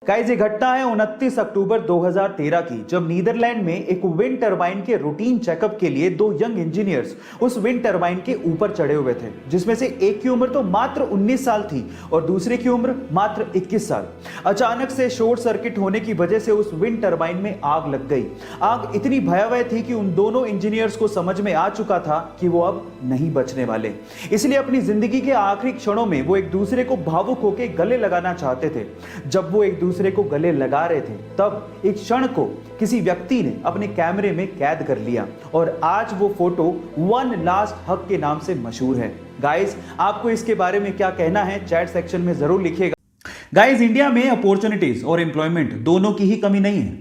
Guys ये घटना है 29 अक्टूबर 2013 की, जब नीदरलैंड में एक विंड टरबाइन के रूटीन चेकअप के लिए दो यंग इंजीनियर्स उस विंड टरबाइन के ऊपर चढ़े हुए थे, जिसमें से एक की उम्र तो मात्र 19 साल थी और दूसरे की उम्र मात्र 21 साल। अचानक से शॉर्ट सर्किट होने की वजह से उस विंड टरबाइन में आग लग गई। आग इतनी भयावह थी कि उन दोनों इंजीनियर्स को समझ में आ चुका था कि वो अब नहीं बचने वाले, इसलिए अपनी जिंदगी के आखिरी क्षणों में वो एक दूसरे को भावुक होकर गले लगाना चाहते थे। जब वो एक दूसरे को गले लगा रहे थे तब एक क्षण को किसी व्यक्ति ने अपने कैमरे में कैद कर लिया और आज वो फोटो वन लास्ट हग के नाम से मशहूर है। गाइस आपको इसके बारे में क्या कहना है चैट सेक्शन में जरूर लिखिएगा। गाइस इंडिया में अपॉर्चुनिटीज और एम्प्लॉयमेंट दोनों की ही कमी नहीं है,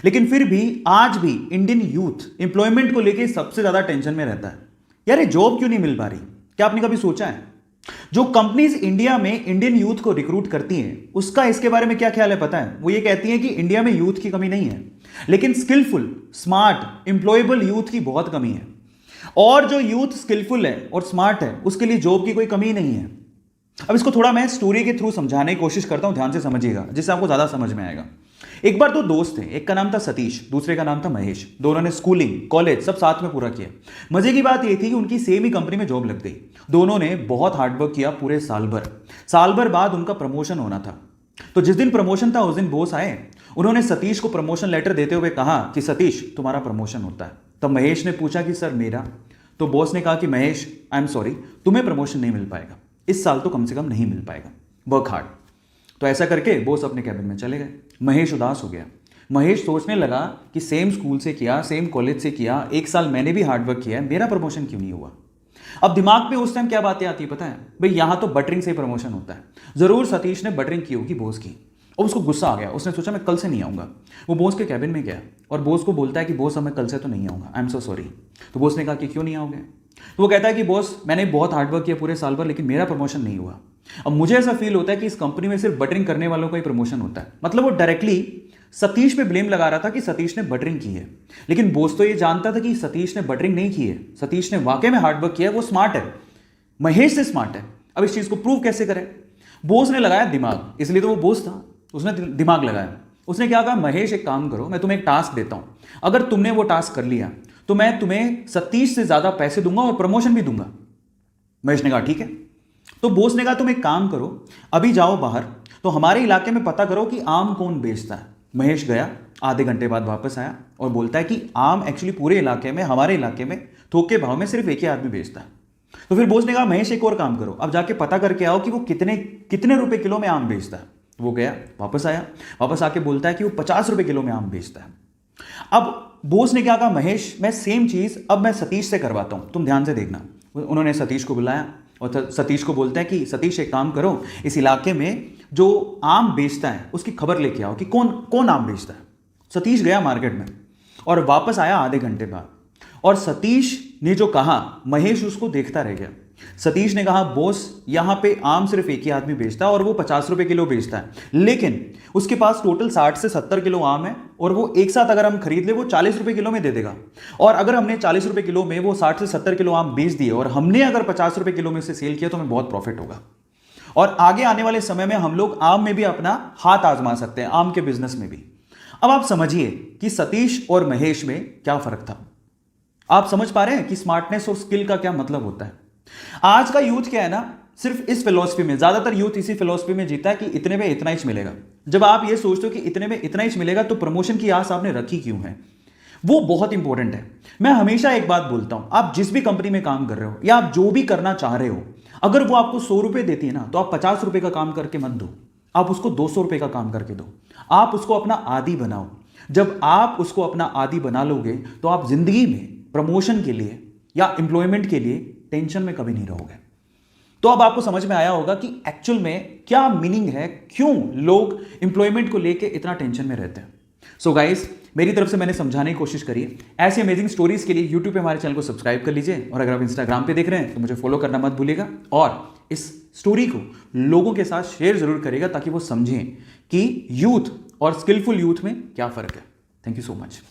लेकिन फिर भी आज भी इंडियन यूथ एम्प्लॉयमेंट को लेकर सबसे ज्यादा टेंशन में रहता है। यार ये जॉब क्यों नहीं मिल पा रही? क्या आपने कभी सोचा है? जो कंपनीज इंडिया में इंडियन यूथ को रिक्रूट करती हैं उसका इसके बारे में क्या ख्याल है पता है? वो ये कहती हैं कि इंडिया में यूथ की कमी नहीं है, लेकिन स्किलफुल, स्मार्ट, एम्प्लॉयबल यूथ की बहुत कमी है। और जो यूथ स्किलफुल है और स्मार्ट है उसके लिए जॉब की कोई कमी नहीं है। अब इसको थोड़ा मैं स्टोरी के थ्रू समझाने की कोशिश करता हूं, ध्यान से समझिएगा जिससे आपको ज्यादा समझ में आएगा। एक बार दो दोस्त थे, एक का नाम था सतीश, दूसरे का नाम था महेश। दोनों ने स्कूलिंग, कॉलेज सब साथ में पूरा किया। मजे की बात यह थी कि उनकी सेम ही कंपनी में जॉब लग गई। दोनों ने बहुत हार्डवर्क किया पूरे साल भर। साल भर बाद उनका प्रमोशन होना था। तो जिस दिन प्रमोशन था उस दिन बॉस आए। उन्होंने सतीश को प्रमोशन लेटर देते हुए कहा कि सतीश तुम्हारा प्रमोशन होता है। तब महेश ने पूछा कि सर मेरा? तो बॉस ने कहा कि महेश आई एम सॉरी, तुम्हें प्रमोशन नहीं मिल पाएगा, इस साल तो कम से कम नहीं मिल पाएगा, वर्क हार्ड। तो ऐसा करके बॉस अपने कैबिन में चले गए। महेश उदास हो गया। महेश सोचने लगा कि सेम स्कूल से किया, सेम कॉलेज से किया, एक साल मैंने भी हार्डवर्क किया है, मेरा प्रमोशन क्यों नहीं हुआ? अब दिमाग में उस टाइम क्या बातें आती है पता है? भाई यहां तो बटरिंग से प्रमोशन होता है। जरूर सतीश ने बटरिंग की होगी बॉस की और उसको गुस्सा आ गया। उसने सोचा मैं कल से नहीं आऊंगा। वो बॉस के कैबिन में गया और बॉस को बोलता है कि बॉस अब मैं कल से तो नहीं आऊंगा, आई एम सो सॉरी। तो बॉस ने कहा कि क्यों नहीं आओगे? तो वो कहता है कि बॉस मैंने बहुत हार्डवर्क किया पूरे साल भर, लेकिन मेरा प्रमोशन नहीं हुआ। अब मुझे ऐसा फील होता है कि इस कंपनी में सिर्फ बटरिंग करने वालों का ही प्रमोशन होता है। मतलब वो डायरेक्टली सतीश पे ब्लेम लगा रहा था कि सतीश ने बटरिंग की है, लेकिन बॉस तो ये जानता था कि सतीश ने बटरिंग नहीं की है। सतीश ने वाकई में हार्डवर्क किया है, वो स्मार्ट है, महेश से स्मार्ट है। अब इस चीज को प्रूव कैसे करें? बॉस ने लगाया दिमाग, इसलिए तो वो बॉस था, उसने दिमाग लगाया। उसने क्या कहा, महेश एक काम करो, मैं तुम्हें एक टास्क देता हूं, अगर तुमने वो टास्क कर लिया तो मैं तुम्हें सतीश से ज्यादा पैसे दूंगा और प्रमोशन भी दूंगा। महेश ने कहा ठीक है। तो बॉस ने कहा तुम एक काम करो, अभी जाओ बाहर, तो हमारे इलाके में पता करो कि आम कौन बेचता है। महेश गया, आधे घंटे बाद वापस आया और बोलता है कि आम एक्चुअली पूरे इलाके में, हमारे इलाके में थोक के भाव में सिर्फ एक ही आदमी बेचता है। तो फिर बॉस ने कहा महेश एक और काम करो, अब जाके पता करके आओ कि वो कितने कितने रुपए किलो में आम बेचता है। वो गया, वापस आया, वापस आके बोलता है कि वो 50 रुपए किलो में आम बेचता है। अब बॉस ने क्या कहा, महेश मैं सेम चीज अब मैं सतीश से करवाता हूं, तुम ध्यान से देखना। उन्होंने सतीश को बुलाया और सतीश को बोलता है कि सतीश एक काम करो, इस इलाके में जो आम बेचता है उसकी खबर लेके आओ कि कौन कौन आम बेचता है। सतीश गया मार्केट में और वापस आया आधे घंटे बाद, और सतीश ने जो कहा महेश उसको देखता रह गया। सतीश ने कहा बॉस यहां पे आम सिर्फ एक ही आदमी बेचता है और वो 50 रुपए किलो बेचता है, लेकिन उसके पास टोटल 60 से 70 किलो आम है और वो एक साथ अगर हम खरीद ले वो 40 रुपए किलो में दे देगा। और अगर हमने 40 रुपए किलो में वो 60 से 70 किलो आम बेच दिए और हमने अगर 50 रुपए किलो में से सेल किया तो हमें बहुत प्रॉफिट होगा। और आगे आने वाले समय में हम लोग आम में भी अपना हाथ आजमा सकते हैं, आम के बिजनेस में भी। अब आप समझिए कि सतीश और महेश में क्या फर्क था। आप समझ पा रहे हैं कि स्मार्टनेस और स्किल का क्या मतलब होता है। आज का यूथ क्या है ना, सिर्फ इस फिलॉसफी में, ज्यादातर यूथ इसी फिलॉसफी में जीता है कि इतने में इतना ही मिलेगा। जब आप ये सोचते हो कि इतने में इतना ही मिलेगा तो प्रमोशन की आस आपने रखी क्यों है? वो बहुत इंपॉर्टेंट है। मैं हमेशा एक बात बोलता हूं, आप जिस भी कंपनी में काम कर रहे हो या आप जो भी करना चाह रहे हो, अगर वो आपको 100 रुपए देती है ना, तो आप 50 रुपए का काम करके मत दो, आप उसको 200 रुपए का काम करके दो। आप उसको अपना आदी बनाओ। जब आप उसको अपना आदी बना लोगे तो आप जिंदगी में प्रमोशन के लिए या एम्प्लॉयमेंट के लिए टेंशन में कभी नहीं रहोगे। तो अब आपको समझ में आया होगा कि एक्चुअल में क्या मीनिंग है, क्यों लोग एम्प्लॉयमेंट को लेके इतना टेंशन में रहते हैं। सो गाइस, मेरी तरफ से मैंने समझाने की कोशिश करी है। ऐसी अमेजिंग स्टोरीज के लिए यूट्यूब पे हमारे चैनल को सब्सक्राइब कर लीजिए, और अगर आप इंस्टाग्राम पे देख रहे हैं तो मुझे फॉलो करना मत भूलिएगा, और इस स्टोरी को लोगों के साथ शेयर जरूर करिएगा ताकि वो समझें कि यूथ और स्किलफुल यूथ में क्या फर्क है। Thank you so much.